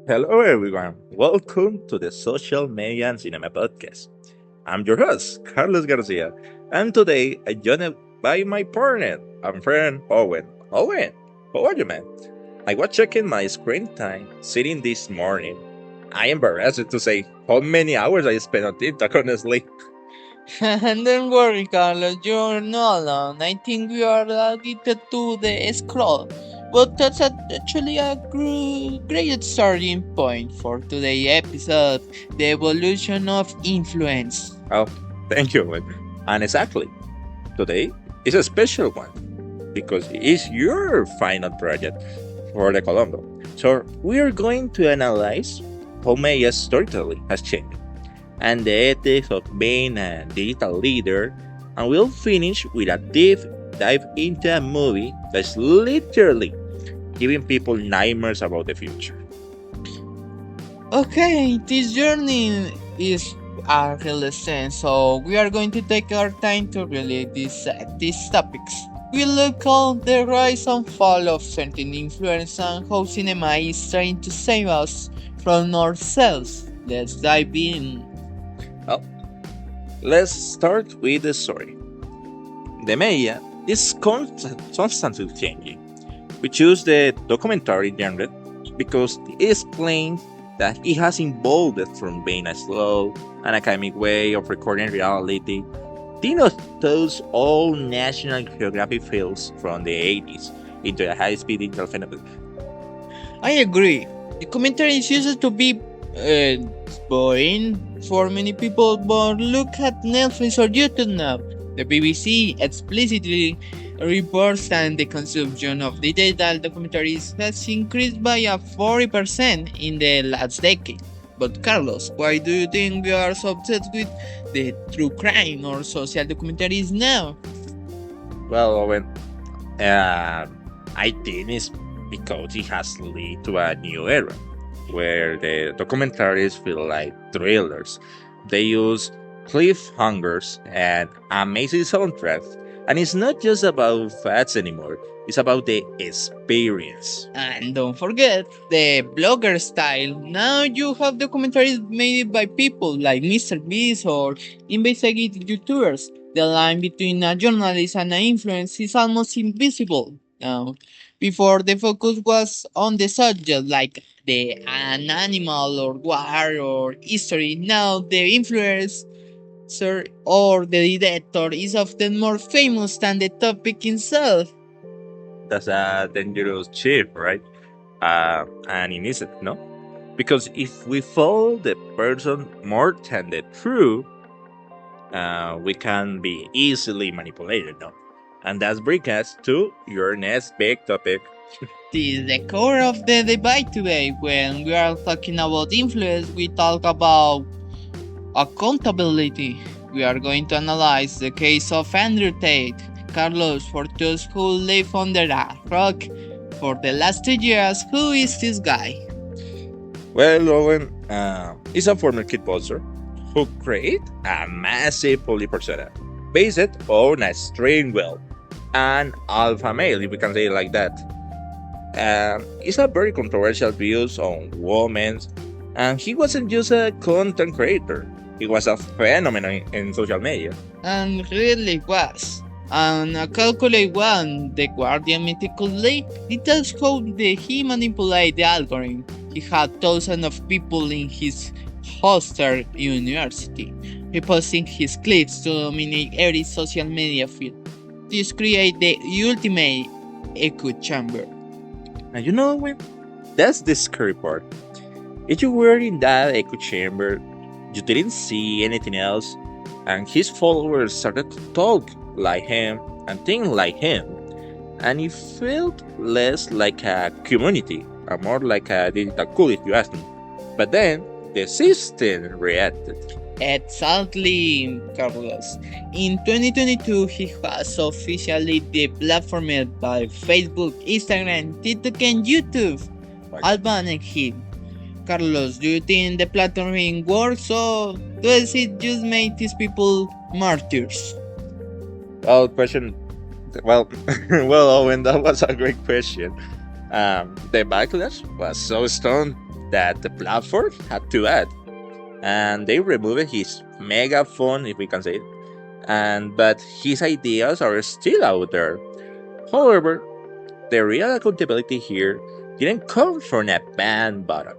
Hello, everyone. Welcome to the Social Media and Cinema Podcast. I'm your host, Carlos Garcia, and today I'm joined by my partner and friend, Owen. Owen, how are you, man? I was checking my screen time sitting this morning. I am embarrassed to say how many hours I spent on TikTok, honestly. Don't worry, Carlos, you're not alone. I think we are addicted to the scroll. But that's actually a great starting point for today's episode, the evolution of influence. Oh, thank you, Owen. And exactly, today is a special one because it is your final project for the Colombo. So we are going to analyze how Maya's storytelling has changed and the ethics of being a digital leader, and we'll finish with a deep dive into a movie that's literally giving people nightmares about the future. Okay, this journey is a real sense, so we are going to take our time to relate these topics. We look at the rise and fall of certain influence and how cinema is trying to save us from ourselves. Let's dive in. Well, let's start with the story. The media is constantly changing. We choose the documentary genre because it explains that it has evolved from being a slow and academic way of recording reality. Dino those old National Geographic films from the 80s into a high-speed digital phenomenon. I agree. The commentary is used to be boring for many people, but look at Netflix or YouTube now. The BBC explicitly reports that the consumption of digital documentaries has increased by a 40% in the last decade. But Carlos, why do you think we are so obsessed with the true crime or social documentaries now? Well, Owen, uh, I think it's because it has led to a new era where the documentaries feel like thrillers. They use cliffhangers and amazing soundtracks, and it's not just about facts anymore. It's about the experience. And don't forget the blogger style. Now you have documentaries made by people like Mr. Beast or investigative YouTubers. The line between a journalist and an influencer is almost invisible now. Before the focus was on the subject like an animal or war or history. Now the influencer or the director is often more famous than the topic itself. That's a dangerous shift, right? And it isn't, no? Because if we follow the person more than the truth, we can be easily manipulated, no? And that brings us to your next big topic. This is the core of the debate today. When we are talking about influence, we talk about accountability. We are going to analyze the case of Andrew Tate. Carlos, for those who live under a rock for the last 2 years, who is this guy? Well, Owen is a former kickboxer who created a massive public persona based on a strength will, an alpha male, if we can say it like that. It's a very controversial views on women, and he wasn't just a content creator. He was a phenomenon in social media. And really was. And a calculate one, the Guardian meticulously details how he manipulated the algorithm. He had thousands of people in his Hoster University, reposting his clips to dominate every social media feed. This created the ultimate echo chamber. And you know what? That's the scary part. If you were in that echo chamber, you didn't see anything else, and his followers started to talk like him and think like him, and it felt less like a community and more like a digital cult, if you ask me. But then the system reacted. Exactly, Carlos. In 2022, he was officially deplatformed by Facebook, Instagram, TikTok, and YouTube. All banned him. Carlos, do you think the platforming works or does it just make these people martyrs? Well, question. Well, well, Owen, that was a great question. The backlash was so strong that the platform had to add, and they removed his megaphone, if we can say it. And but his ideas are still out there. However, the real accountability here didn't come from a ban button.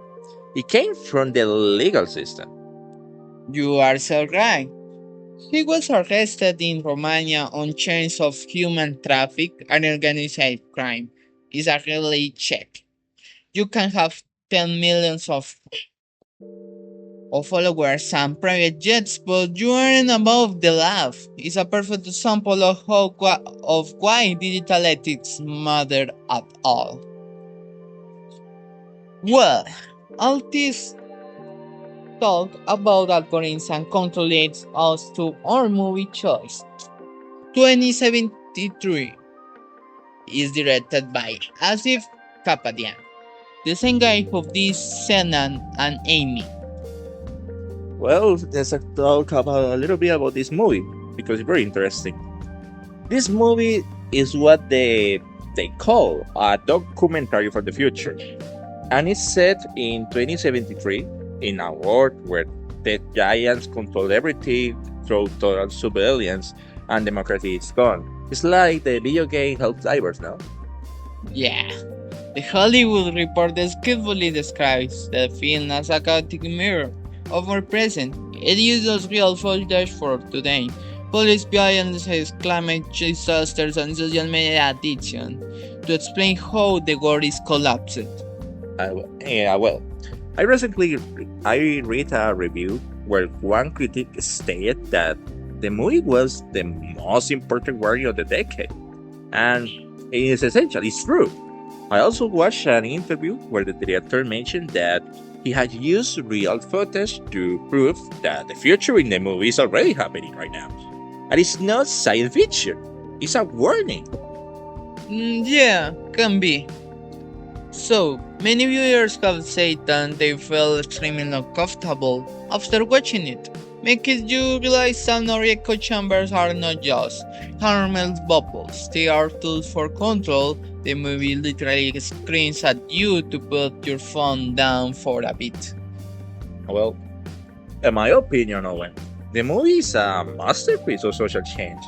It came from the legal system. You are so right. He was arrested in Romania on charges of human traffic and organized crime. It's a really check. You can have 10 millions of followers and private jets, but you aren't above the law. It's a perfect example of of why digital ethics matter at all. Well, all this talk about algorithms and control leads us to our movie choice. 2073 is directed by Asif Kapadian, the same guy who did Senan and Amy. Well, let's talk about a little bit about this movie because it's very interesting. This movie is what they call a documentary for the future, and it's set in 2073 in a world where the giants control everything through total surveillance and democracy is gone. It's like the video game Helldivers now. Yeah, the Hollywood Reporter skillfully describes the film as a chaotic mirror of our present. It uses real footage for today. Police violence, climate disasters, and social media addiction to explain how the world is collapsed. Yeah, well, I recently I read a review where one critic stated that the movie was the most important work of the decade, and it is essentially true. I also watched an interview where the director mentioned that he had used real footage to prove that the future in the movie is already happening right now, and it's not science fiction; it's a warning. Yeah, can be. So, many viewers have said that they felt extremely uncomfortable after watching it, making you realize that our echo chambers are not just harmless bubbles, they are tools for control. The movie literally screams at you to put your phone down for a bit. Well, in my opinion, Owen, the movie is a masterpiece of social change.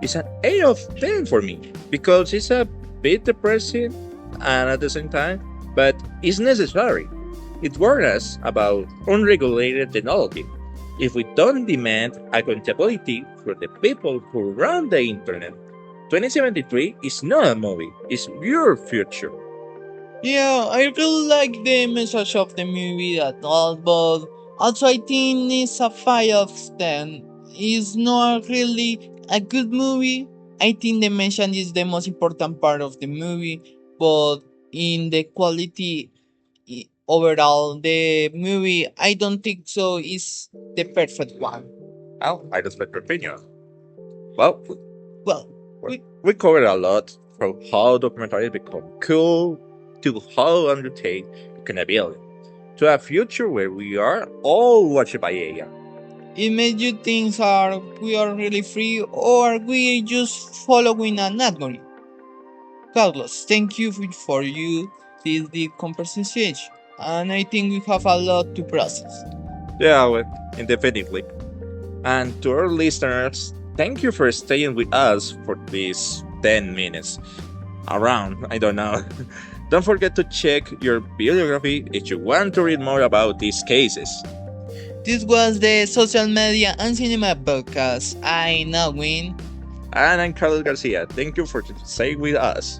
It's an 8 of 10 for me because it's a bit depressing and at the same time, but it's necessary. It warns us about unregulated technology. If we don't demand accountability for the people who run the internet, 2073 is not a movie, it's your future. Yeah, I really like the message of the movie at all, but also I think it's a 5 of 10. It's not really a good movie. I think the message is the most important part of the movie, but in the quality overall, the movie, I don't think so is the perfect one. Well, I respect your opinion. Well, Well, we covered a lot from how documentaries become cool to how undertake accountability to a future where we are all watched by AI. it made you think are we are really free or are we just following an algorithm? Carlos, thank you for you this deep conversation, and I think we have a lot to process. Yeah, well, indefinitely. And to our listeners, thank you for staying with us for these 10 minutes. Around, I don't know. Don't forget to check your bibliography if you want to read more about these cases. This was the Social Media and Cinema Podcast. I'm Owin. And I'm Carlos Garcia. Thank you for staying with us.